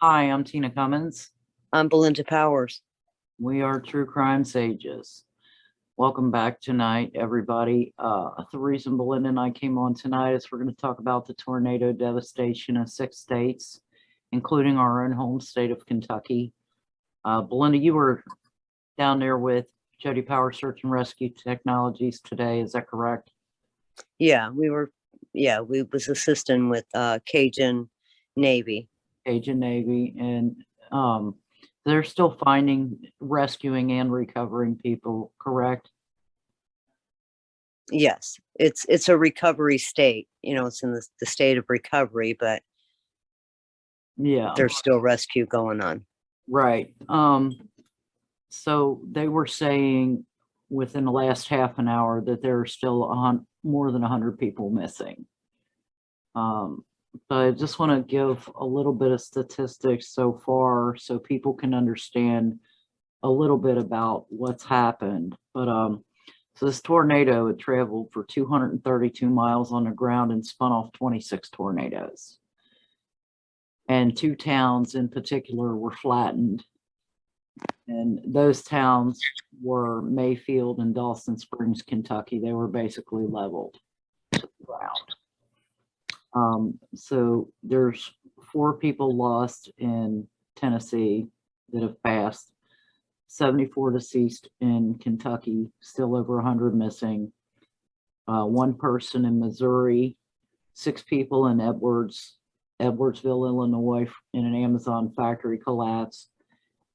Hi, I'm Tina Cummins. I'm Belinda Powers. We are True Crime Sages. Welcome back tonight, everybody. The reason Belinda and I came on tonight is we're going to talk about the tornado devastation of 6 states, including our own home state of Kentucky. Belinda, you were down there with Jody Power Search and Rescue Technologies today, is that correct? Yeah, we was assisting with Cajun Navy. Cajun Navy, and they're still finding, rescuing, and recovering people, correct? Yes, it's a recovery state. It's in the state of recovery, but Yeah. there's still rescue going on. Right. So they were saying within the last half an hour that there are still more than 100 people missing. But I just want to give a little bit of statistics so far so people can understand a little bit about what's happened. But so this tornado had traveled for 232 miles on the ground and spun off 26 tornadoes. And 2 towns in particular were flattened. And those towns were Mayfield and Dawson Springs, Kentucky. They were basically leveled to the ground. So there's 4 people lost in Tennessee that have passed, 74 deceased in Kentucky, still over 100 missing. 1 person in Missouri, 6 people in Edwardsville, Illinois, in an Amazon factory collapse,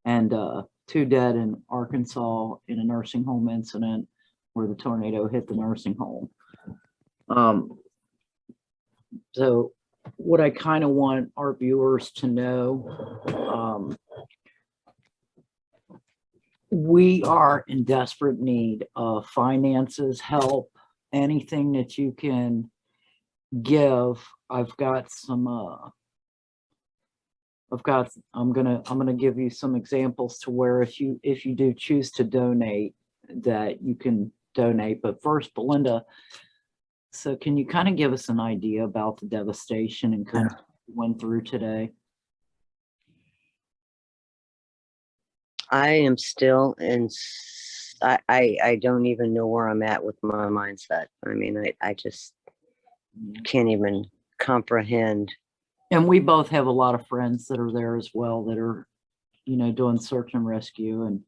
and 2 dead in Arkansas in a nursing home incident where the tornado hit the nursing home. So what I kind of want our viewers to know, we are in desperate need of finances, help, anything that you can give. I'm gonna give you some examples to where if you do choose to donate, that you can donate. But first, Belinda, so can you kind of give us an idea about the devastation and kind of went through today? I am still I don't even know where I'm at with my mindset. I mean, I just can't even comprehend. And we both have a lot of friends that are there as well that are, doing search and rescue. And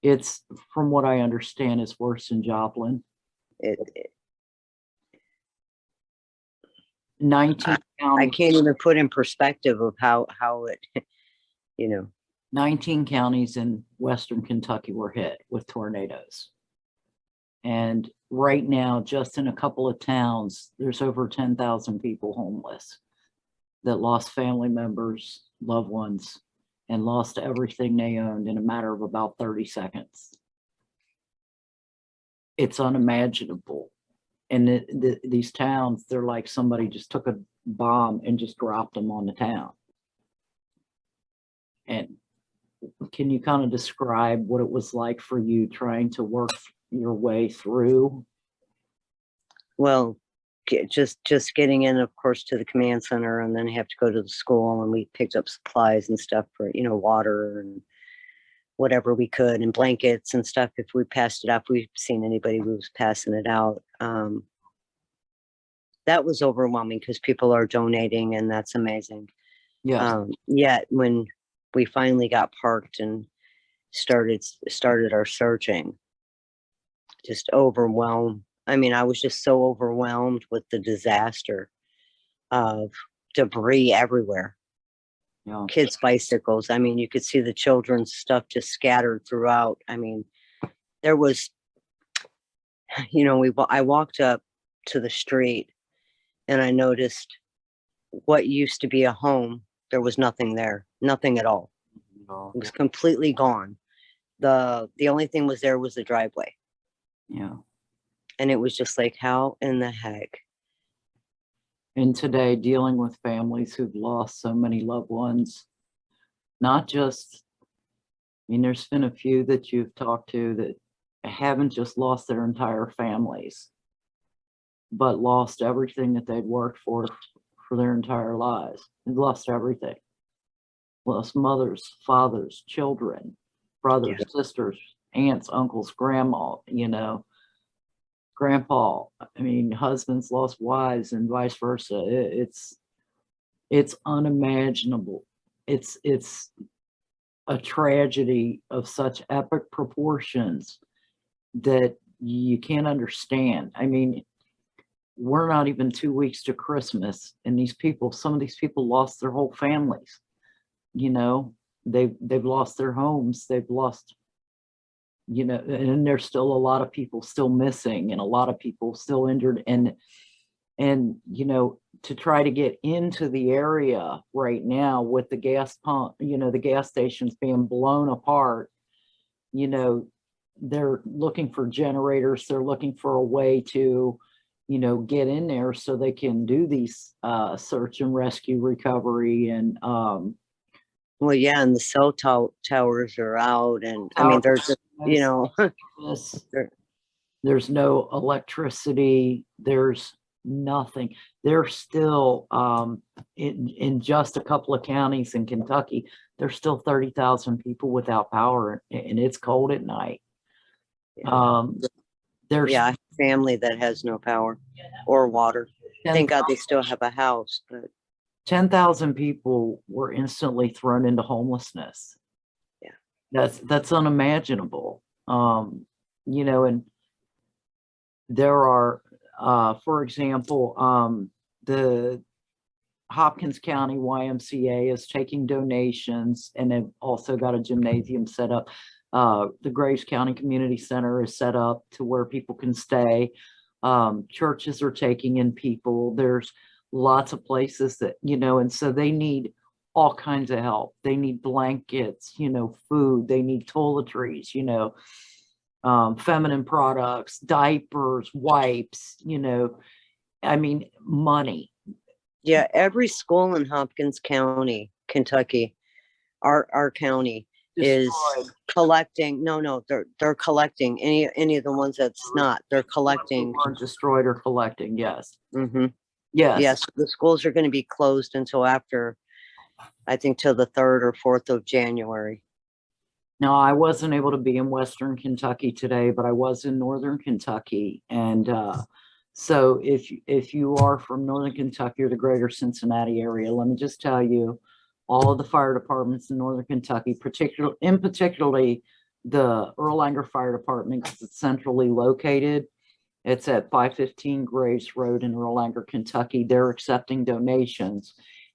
it's, from what I understand, it's worse than Joplin. 19 I counties, can't even put in perspective of how it, 19 counties in Western Kentucky were hit with tornadoes. And right now, just in a couple of towns, there's over 10,000 people homeless that lost family members, loved ones, and lost everything they owned in a matter of about 30 seconds. It's unimaginable. And these towns, they're like somebody just took a bomb and just dropped them on the town. And can you kind of describe what it was like for you trying to work your way through? Well, just getting in, of course, to the command center, and then have to go to the school, and we picked up supplies and stuff for, water and whatever we could, and blankets and stuff. If we passed it out, if we've seen anybody who was passing it out. That was overwhelming because people are donating, and that's amazing. Yes. Yet when we finally got parked and started our searching, just overwhelmed. I mean, I was just so overwhelmed with the disaster of debris everywhere. Yeah. Kids' bicycles. I mean, you could see the children's stuff just scattered throughout. I mean, there was, I walked up to the street and I noticed what used to be a home. There was nothing there, nothing at all. It was completely gone. The only thing was there was the driveway. Yeah. And it was just like, how in the heck? And today, dealing with families who've lost so many loved ones, not just, there's been a few that you've talked to that haven't just lost their entire families, but lost everything that they'd worked for their entire lives. They've lost everything. lost mothers, fathers, children, brothers, Yeah. sisters, aunts, uncles, grandma, grandpa. I mean, husbands lost wives and vice versa. It's unimaginable. It's a tragedy of such epic proportions that you can't understand. I mean, we're not even 2 weeks to Christmas, and some of these people lost their whole families. You know, they've lost their homes, they've lost, and there's still a lot of people still missing and a lot of people still injured. And to try to get into the area right now with the gas pump, the gas stations being blown apart, you know, they're looking for generators, they're looking for a way to, get in there so they can do these search and rescue recovery and Well, yeah, and the towers are out, and I mean, they're just, this. they're- There's no electricity, there's nothing. There's still, in just a couple of counties in Kentucky, there's still 30,000 people without power, and it's cold at night. There's yeah, I have family that has no power or water. Thank God they still have a house, but 10,000 people were instantly thrown into homelessness. Yeah. That's unimaginable. And there are, for example, the Hopkins County YMCA is taking donations, and they've also got a gymnasium set up. The Graves County Community Center is set up to where people can stay. Churches are taking in people. There's lots of places that, and so they need all kinds of help. They need blankets, food, they need toiletries, feminine products, diapers, wipes, I mean, money. yeah, every school in Hopkins County, Kentucky, our county is Destroyed. collecting. No, they're collecting any of the ones that's not. They're collecting. Weren't destroyed or collecting, yes. Mm-hmm. Yes. Yes, the schools are going to be closed until after, I think, till the 3rd or 4th of January. Now, I wasn't able to be in Western Kentucky today, but I was in Northern Kentucky. And so if you are from Northern Kentucky or the greater Cincinnati area, let me just tell you, all of the fire departments in Northern Kentucky, particularly the Erlanger Fire Department, because it's centrally located. It's at 515 Graves Road in Erlanger, Kentucky. They're accepting donations.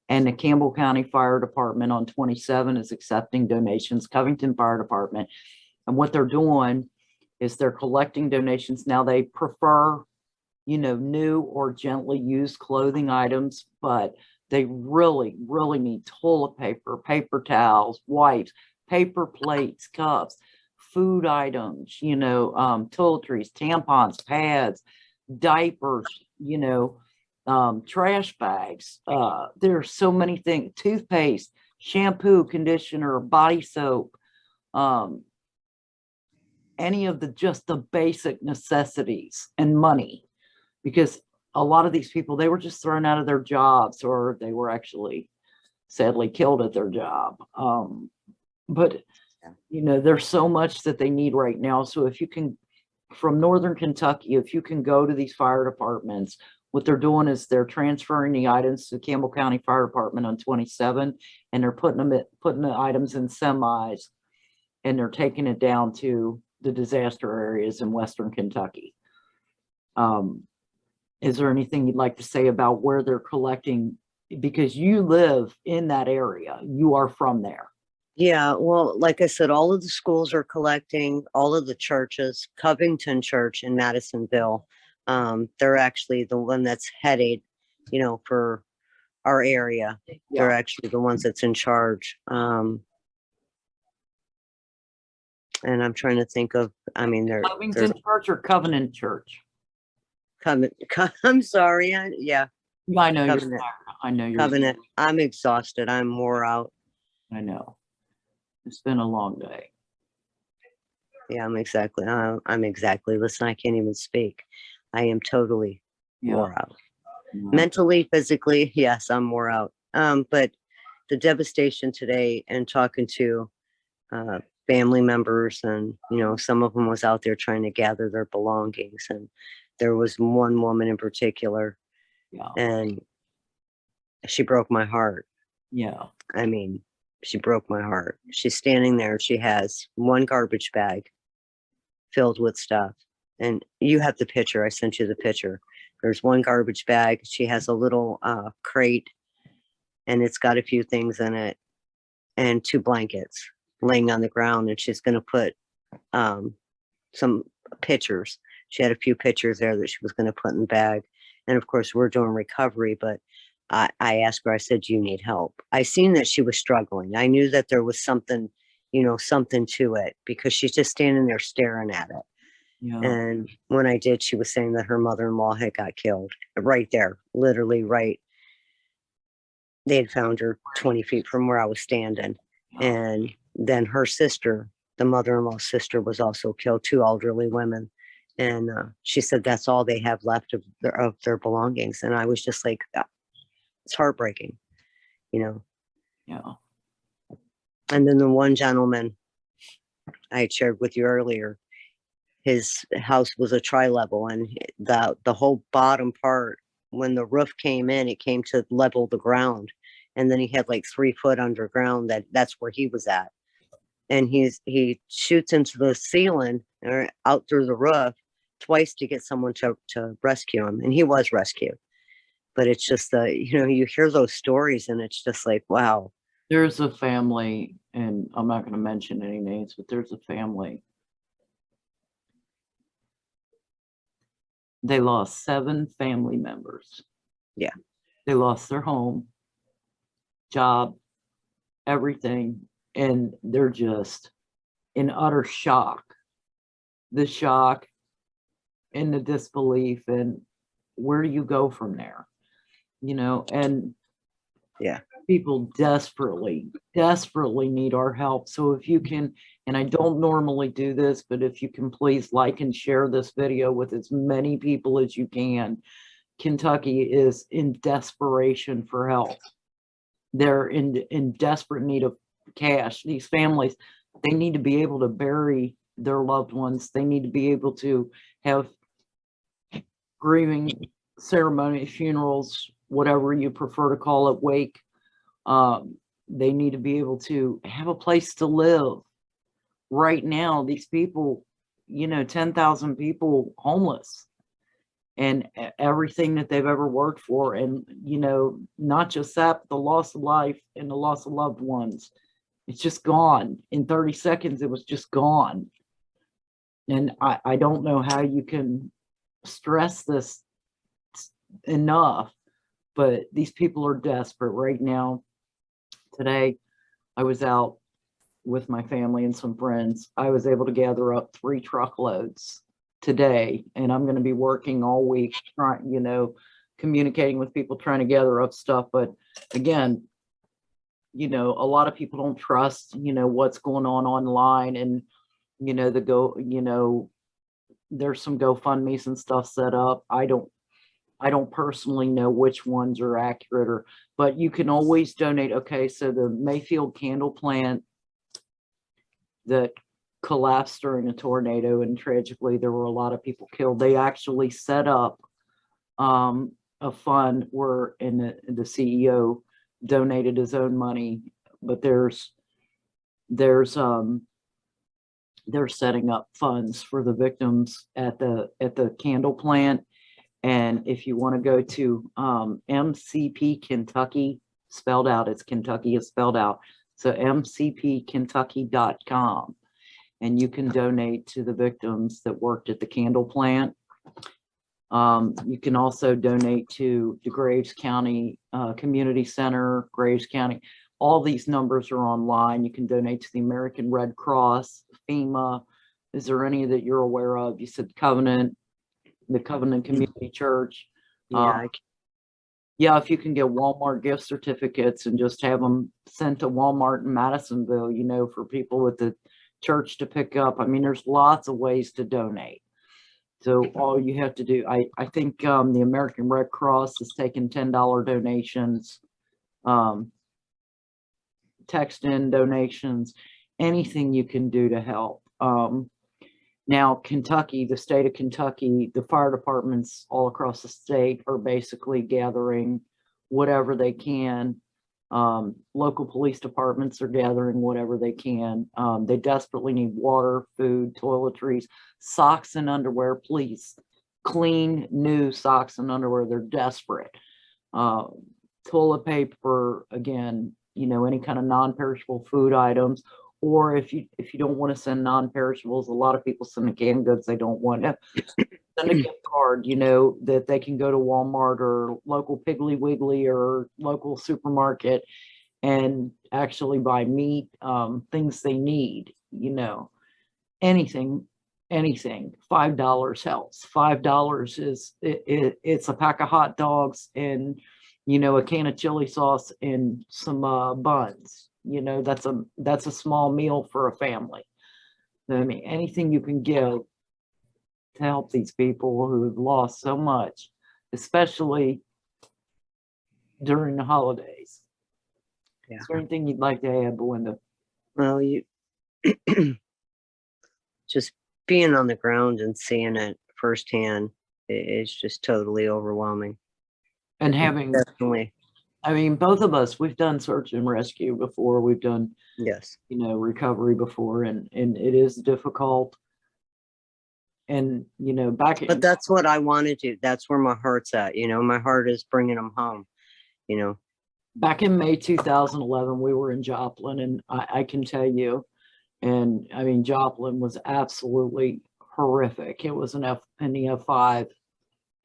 And the Campbell County Fire Department on 27 is accepting donations, Covington Fire Department. And what they're doing is they're collecting donations. Now they prefer, new or gently used clothing items, but they really, really need toilet paper, paper towels, wipes, paper plates, cups, food items, toiletries, tampons, pads, diapers, trash bags. There's so many things, toothpaste, shampoo, conditioner, body soap, any of just the basic necessities, and money, because a lot of these people, they were just thrown out of their jobs, or they were actually sadly killed at their job. But there's so much that they need right now. So if you can, from Northern Kentucky, if you can go to these fire departments, what they're doing is they're transferring the items to Campbell County Fire Department on 27, and they're putting the items in semis, and they're taking it down to the disaster areas in Western Kentucky. Is there anything you'd like to say about where they're collecting? Because you live in that area, you are from there. Yeah, well, like I said, all of the schools are collecting, all of the churches, Covington Church in Madisonville. They're actually the one that's headed, for our area. Yeah. They're actually the ones that's in charge. And I'm trying to think of, they're Covington Church or Covenant Church? I'm sorry. Yeah. I know Covenant. I know you're Covenant. I'm exhausted. I'm wore out. I know. It's been a long day. Yeah, I'm exactly. Listen, I can't even speak. I am totally wore out. Yeah. Mentally, physically, yes, I'm wore out. But the devastation today and talking to family members, and some of them was out there trying to gather their belongings, and there was one woman in particular, Yeah. and she broke my heart. Yeah. I mean, she broke my heart. She's standing there. She has one garbage bag filled with stuff. And you have the picture. I sent you the picture. There's one garbage bag. She has a little crate, and it's got a few things in it, and 2 blankets laying on the ground. And she's going to put some pictures. She had a few pictures there that she was going to put in the bag. And of course, we're doing recovery, but I asked her, I said, "Do you need help?" I seen that she was struggling. I knew that there was something, something to it, because she's just standing there staring at it. Yeah. And when I did, she was saying that her mother-in-law had got killed right there, literally right. They had found her 20 feet from where I was standing. And then her sister, the mother-in-law's sister, was also killed, 2 elderly women. And she said that's all they have left of their belongings. And I was just like, it's heartbreaking, Yeah. And then the one gentleman I had shared with you earlier, his house was a tri-level, and the whole bottom part, when the roof came in, it came to level the ground. And then he had like 3 foot underground. That's where he was at. And he shoots into the ceiling or out through the roof twice to get someone to rescue him. And he was rescued. But it's just you hear those stories, and it's just like, wow. There's a family, and I'm not going to mention any names, but there's a family. They lost 7 family members. Yeah. They lost their home, job, everything, and they're just in utter shock. The shock and the disbelief, and where do you go from there? And Yeah. people desperately need our help. So if you can, and I don't normally do this, but if you can please like and share this video with as many people as you can. Kentucky is in desperation for help. They're in desperate need of cash. These families, they need to be able to bury their loved ones. They need to be able to have grieving ceremony, funerals, whatever you prefer to call it, wake. They need to be able to have a place to live. Right now, these people, 10,000 people homeless, and everything that they've ever worked for. And, not just that, but the loss of life and the loss of loved ones. It's just gone. In 30 seconds, it was just gone. And I don't know how you can stress this enough, but these people are desperate right now. Today, I was out with my family and some friends. I was able to gather up 3 truckloads today, and I'm going to be working all week, trying, communicating with people, trying to gather up stuff. But again, a lot of people don't trust, what's going on online, and, there's some GoFundMe's and stuff set up. I don't personally know which ones are accurate, but you can always donate. Okay, so the Mayfield candle plant that collapsed during a tornado, and tragically there were a lot of people killed. They actually set up a fund where, and the CEO donated his own money, but they're setting up funds for the victims at the candle plant. And if you want to go to MCP Kentucky, spelled out, it's Kentucky is spelled out, so mcpkentucky.com, and you can donate to the victims that worked at the candle plant. You can also donate to the Graves County Community Center, Graves County. All these numbers are online. You can donate to the American Red Cross, FEMA. Is there any that you're aware of? You said Covenant, the Covenant Community Church. Yeah, if you can get Walmart gift certificates and just have them sent to Walmart in Madisonville, for people with the church to pick up. I mean, there's lots of ways to donate. So all you have to do, I think the American Red Cross is taking $10 donations. text in donations, anything you can do to help. Now Kentucky, the state of Kentucky, the fire departments all across the state are basically gathering whatever they can. Local police departments are gathering whatever they can. They desperately need water, food, toiletries, socks and underwear, please. Clean, new socks and underwear. They're desperate. Toilet paper, again, you know, any kind of non-perishable food items. Or if you don't want to send non-perishables, a lot of people send the canned goods they don't want. Send a gift card, you know, that they can go to Walmart or local Piggly Wiggly or local supermarket and actually buy meat, things they need, you know, anything, $5 helps. $5 is, it's a pack of hot dogs and, you know, a can of chili sauce and some buns. You know, that's a small meal for a family. I mean, anything you can give to help these people who have lost so much, especially during the holidays. Yeah. Is there anything you'd like to add, Belinda? Well, you just being on the ground and seeing it firsthand is just totally overwhelming. And having, Definitely, I mean, both of us, we've done search and rescue before. We've done, yes. you know, recovery before, and it is difficult. And, you know, But that's what I want to do. That's where my heart's at. You know, my heart is bringing them home, you know. back in May 2011, we were in Joplin, and I can tell you, and I mean, Joplin was absolutely horrific. It was an F5,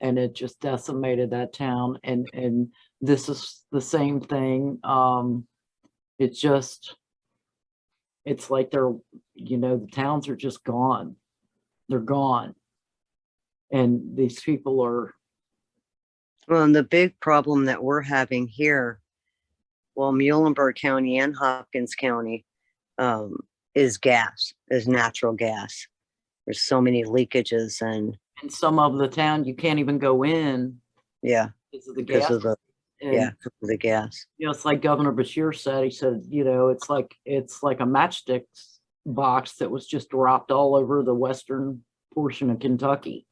and it just decimated that town. And this is the same thing. It's just, it's like they're, you know, the towns are just gone. They're gone. And these people are, Well, and the big problem that we're having here, well, Muhlenberg County and Hopkins County, is natural gas. There's so many leakages and in some of the town, you can't even go in yeah, because of the because gas. of the And, because of the gas. you know, it's like Governor Bashir said, he said, you know, it's like a matchstick box that was just dropped all over the western portion of Kentucky.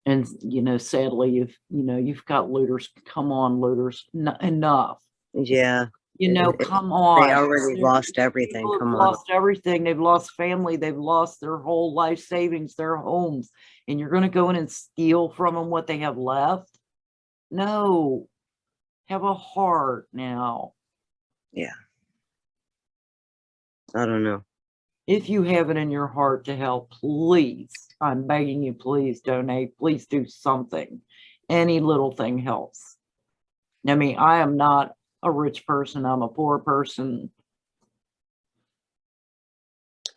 And, you know, sadly, you've got looters. Come on, looters, enough. Yeah, You know, come on. they already lost everything. People have Come on. lost everything. They've lost family. They've lost their whole life savings, their homes. And you're going to go in and steal from them what they have left? No. Have a heart now. Yeah. I don't know. If you have it in your heart to help, please, I'm begging you, please donate. Please do something. Any little thing helps. I mean, I am not a rich person. I'm a poor person.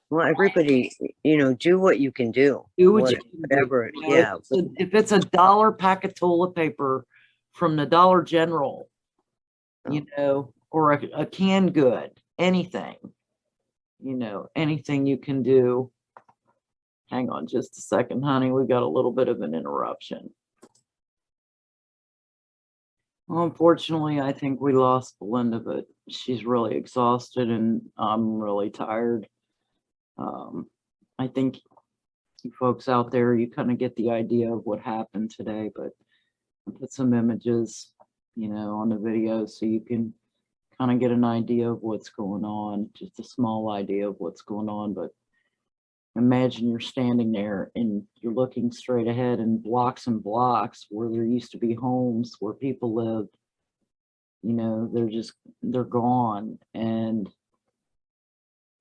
Well, everybody, you know, do what you can do. Do what you can do. Whatever. You know, Yeah. if it's a $1 pack of toilet paper from the Dollar General, you know, or a canned good, anything, you know, anything you can do. Hang on just a second, honey. We got a little bit of an interruption. Well, unfortunately, I think we lost Belinda, but she's really exhausted and I'm really tired. I think you folks out there, you kind of get the idea of what happened today, but I put some images, you know, on the video so you can kind of get an idea of what's going on, just a small idea of what's going on. But imagine you're standing there and you're looking straight ahead and blocks where there used to be homes where people lived, you know, they're gone. And,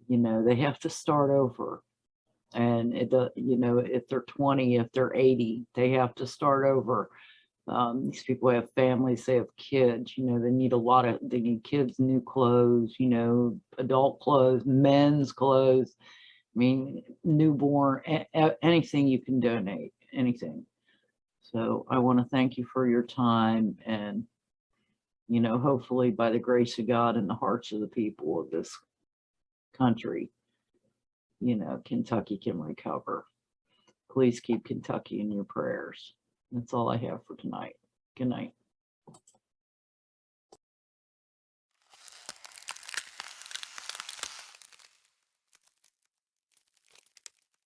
you know, they have to start over. And you know, if they're 20, if they're 80, they have to start over. These people have families, they have kids, you know, they need kids' new clothes, you know, adult clothes, men's clothes. I mean, newborn, anything you can donate, anything. So I want to thank you for your time, and, you know, hopefully by the grace of God and the hearts of the people of this country, you know, Kentucky can recover. Please keep Kentucky in your prayers. That's all I have for tonight. Good night.